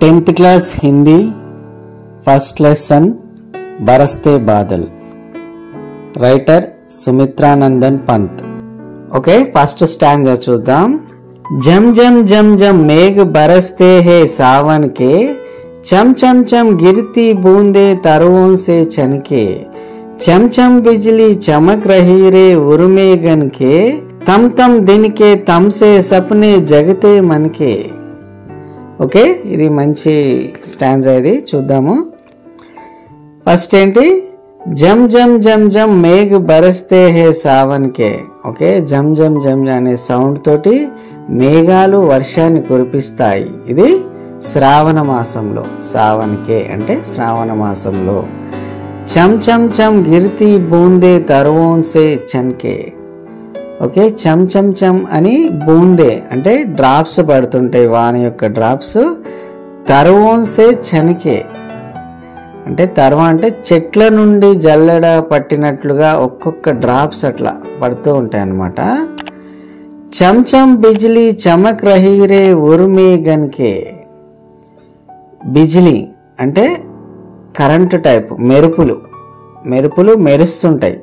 10th class Hindi first lesson बरसते बादल writer Sumitranandan Pant okay first stanza చూద్దాం जम जम जम जम मेघ बरसते हैं सावन के चम चम चम गिरती बूंदे तरुओं से छनके चम चम बिजली चमक रही रे उर्मे गन के तम तम दिन के तम से सपने जगते मन के ఓకే ఇది మంచి స్టాంజా ఇది చూద్దాము ఫస్ట్ ఏంటి జమ్ జమ్ జమ్ జమ్ మేఘ్ బరస్తే హే సావన్ కే ఓకే జమ్ జమ్ జమ్ అనే సౌండ్ తోటి మేఘాలు వర్షాన్ని కురిపిస్తాయి ఇది శ్రావణ మాసంలో సావన్ కే అంటే శ్రావణ మాసంలో చమ్ చమ్ చమ్ గిర్తి బూందే తరువోన్ సే చన్కే ఓకే చమ్ చమ్ చమ్ అని బూందే అంటే డ్రాప్స్ పడుతుంటాయి వాన యొక్క డ్రాప్స్ తరువోన్ సే చనికే అంటే తర్వా అంటే చెట్ల నుండి జల్లెడ పట్టినట్లుగా ఒక్కొక్క డ్రాప్స్ అట్లా పడుతూ ఉంటాయి అన్నమాట చమ్ చమ్ బిజ్లీ చమక్ రహీరే ఉర్మే గన్కే బిజ్లీ అంటే కరెంటు టైప్ మెరుపులు మెరుస్తుంటాయి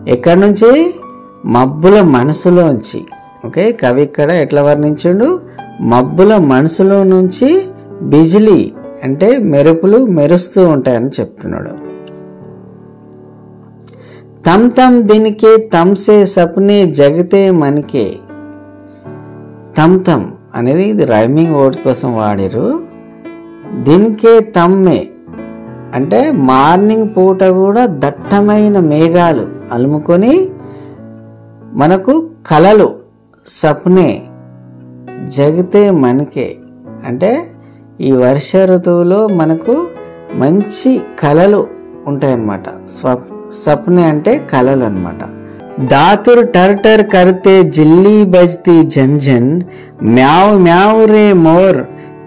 ఎక్కడి నుంచి మబ్బుల మనసులోంచి ఓకే కవి ఇక్కడ ఎట్లా వర్ణించాడు మబ్బుల మనసులో నుంచి బిజిలీ అంటే మెరుపులు మెరుస్తూ ఉంటాయని చెప్తున్నాడు తమ్ తమ్ దిన్కే తమ్ సే సప్నే జగతే మనకే తమ్ తమ్ అనేది ఇది రైమింగ్ వర్డ్ కోసం వాడారు దిన్కే తమ్మే అంటే మార్నింగ్ పూట కూడా దట్టమైన మేఘాలు అలుముకొని మనకు కలలు సప్నే జగతే మనకే అంటే ఈ వర్ష ఋతువులో మనకు మంచి కలలు ఉంటాయన్నమాట సప్నే అంటే కలలు అన్నమాట దాతుర్ టర్ టర్ కర్తే జిల్లి బజ్తి జన్ జన్ మ్యావ్ మ్యావ్ రే మోర్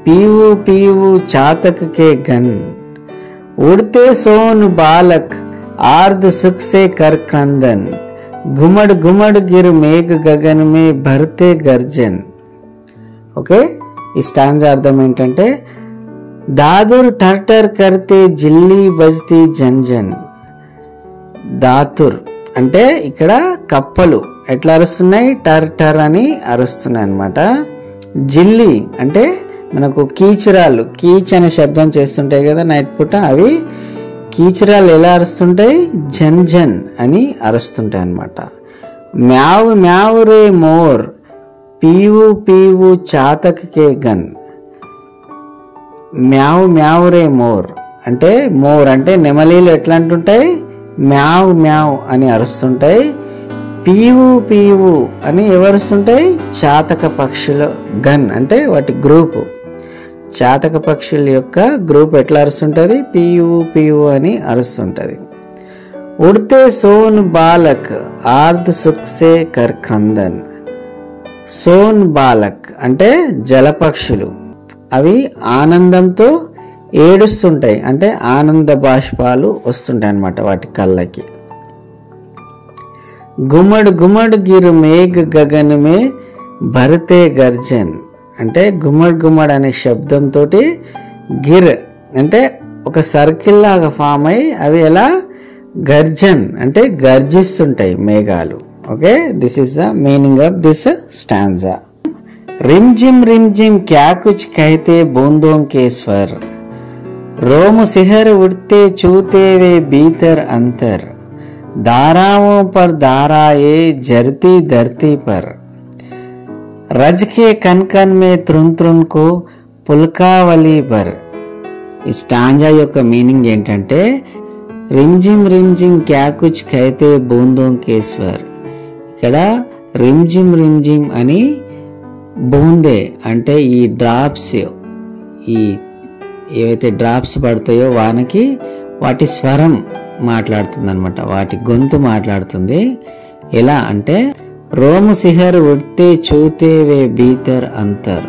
పీవు పీవు చాతక్ కే గన్ उड़ते सोन बालक आर्द सुख से कर क्रंदन घुमड़ घुमड़ गिर मेघ गगन में भरते गर्जन ఓకే ఈ స్టాంజా అర్థం ఏంటంటే దాదుర్ టర్టర్ కర్తే జిల్లి బజ్తి జంజన్ దాతుర్ అంటే ఇక్కడ కప్పలు ఎట్లా అరుస్తున్నాయి టర్ టర్ అని అరుస్తున్నాయి అన్నమాట జిల్లి అంటే మనకు కీచురాలు కీచ్ అనే శబ్దం చేస్తుంటాయి కదా నైట్ పూట అవి కీచురాలు ఎలా అరుస్తుంటాయి జన్ జన్ అని అరుస్తుంటాయి అన్నమాట మ్యావ్ మ్యావ్ రే మోర్ పీవు పీవు చాతక్ కే గన్ మ్యావ్ మ్యావ్ రే మోర్ అంటే మోర్ అంటే నెమలీలు ఎట్లా అంటుంటాయి మ్యావ్ మ్యావ్ అని అరుస్తుంటాయి పీవు పీవు అని ఎవరుస్తుంటాయి చాతక పక్షుల గన్ అంటే వాటి గ్రూపు చాతక పక్షుల యొక్క గ్రూప్ ఎట్లా అరుస్తుంటది పీవు పీవు అని అరుస్తుంటది ఉడితే సోన్ బాలక్ ఆర్ద్ సుఖ్ సే కర్ క్రందన్ సోన్ బాలక్ అంటే జలపక్షులు అవి ఆనందంతో ఏడుస్తుంటాయి అంటే ఆనంద బాష్పాలు వస్తుంటాయి అన్నమాట వాటి కళ్ళకి గుమ్మడ్ గుమ్మడ్ గిర్ మేఘ గగన్ మే భరతే గర్జన్ అంటే గుమ్మడ్ గుమ్మడ్ అనే శబ్దంతో గిర్ అంటే ఒక సర్కిల్ లాగా ఫామ్ అయి అవి ఎలా గర్జన్ అంటే గర్జిస్తుంటాయి మేఘాలు okay this is the meaning of this stanza रिम जिम क्या कुछ कहते बूंदों के स्वर रोम सिहर उड़ते चूते वे भीतर अंतर धाराओं पर धाराए जरती धरती पर रज के कन कन में त्रुन त्रुन को पुलकावली भर ఈ స్టాంజా యొక్క మీనింగ్ ఏంటంటే రిమ్ జిమ్ క్యా కుచ్ ఖైతే బూందోం కే స్వర్ ఇక్కడ రిమ్ జిమ్ అని బూందే అంటే ఈ డ్రాప్స్ ఈ ఏవైతే డ్రాప్స్ పడతాయో వానకి వాటి స్వరం మాట్లాడుతుంది అనమాట వాటి గొంతు మాట్లాడుతుంది ఎలా అంటే రోమ సిహర్ ఉడితే చూతే వే భీతర్ అంతర్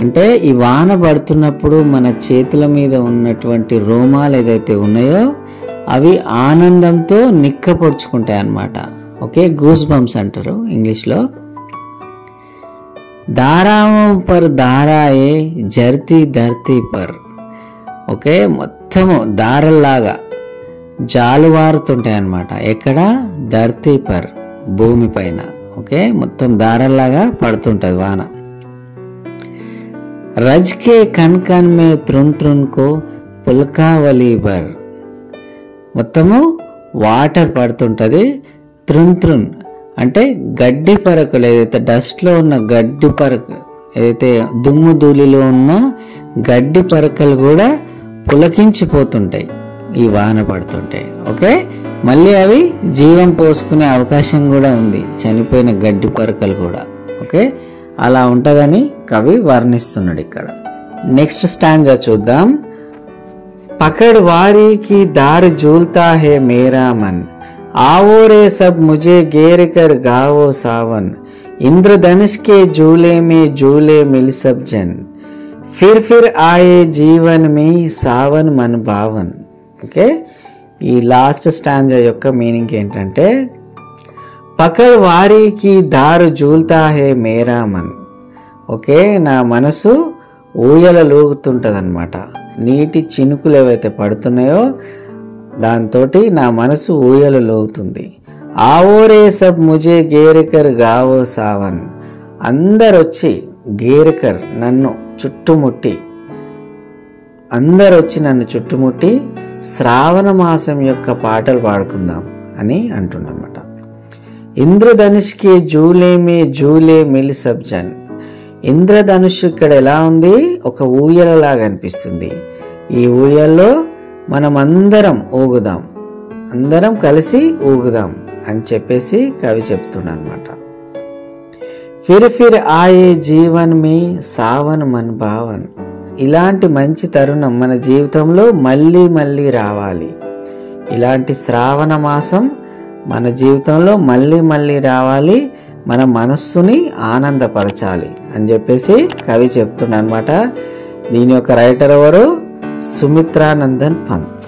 అంటే ఈ వాన పడుతున్నప్పుడు మన చేతుల మీద ఉన్నటువంటి రోమాలు ఏదైతే ఉన్నాయో అవి ఆనందంతో నిక్కపొడుచుకుంటాయి అన్నమాట ఓకే గూస్ బంప్స్ అంటారు ఇంగ్లీష్లో దారావం పర్ దారాయే జర్తి ధర్తీ పర్. ఓకే, మొత్తము దారల్లాగా జాలువారుతుంటాయి అన్నమాట. ఎక్కడ? ధర్తీ పర్, భూమిపైన. ఓకే, మొత్తం దారల్లాగా పడుతుంటది వాన. రజ్ కే కన్ కన్ మే త్రున్ త్రున్ కో పుల్కావలి బర్. మొత్తము వాటర్ పడుతుంటది. త్రున్ త్రున్ అంటే గడ్డి పరకలు, ఏదైతే డస్ట్లో ఉన్న గడ్డి పరకు, ఏదైతే దుమ్ము ధూళిలో ఉన్న గడ్డి పరకలు కూడా పులకించిపోతుంటాయి ఈ వాన పడుతుంటాయి. ఓకే, మళ్ళీ అవి జీవం పోసుకునే అవకాశం కూడా ఉంది, చనిపోయిన గడ్డి పరకలు కూడా. ఓకే, అలా ఉంటుందని కవి వర్ణిస్తున్నాడు ఇక్కడ. నెక్స్ట్ స్టాంజా చూద్దాం. పకడ్ వారీకి దారి జూల్తా హే మేరా మన్, आओ रे सब मुझे घेर कर गाओ सावन, इंद्रधनुष के झूले में झूले मिल सब जन, फिर आए जीवन में सावन मन भावन. ఓకే, ఈ లాస్ట్ స్టాంజా యొక్క మీనింగ్ ఏంటంటే, పకడ్ వారీకి దారు జూల్తా హే మేరా మన్. ఓకే, నా మనసు ఊయల లూగుతుంటదన్నమాట. నీటి చినుకులు ఏవైతే పడుతున్నాయో దాంతోటి నా మనసు ఊయలు లోగుతుంది. ఆవోరే సబ్ ముజే గేరికర్ గావో సావన్, అందరొచ్చి గేరికర్ నన్ను చుట్టుముట్టి, అందరొచ్చి నన్ను చుట్టుముట్టి శ్రావణ మాసం యొక్క పాటలు పాడుకుందాం అని అంటున్నమాట. ఇంద్రధనుష్కి జూలే మే జూలే మిల్ సబ్ జన్. ఇంద్రధనుష్ ఇక్కడ ఎలా ఉంది? ఒక ఊయలలాగా అనిపిస్తుంది. ఈ ఊయల్లో మనం అందరం ఊగుదాం, అందరం కలిసి ఊగుదాం అని చెప్పేసి కవి చెప్తున్నాడనమాట. ఫిర్ ఆయే జీవన్ మీ సావన్ మన్ భావన్. ఇలాంటి మంచి తరుణం మన జీవితంలో మళ్ళీ మళ్ళీ రావాలి. ఇలాంటి శ్రావణ మాసం మన జీవితంలో మళ్ళీ మళ్ళీ రావాలి, మన మనస్సుని ఆనందపరచాలి అని చెప్పేసి కవి చెప్తున్నాడనమాట. దీని యొక్క రైటర్ ఎవరు? సుమిత్రానందన్ పంత్.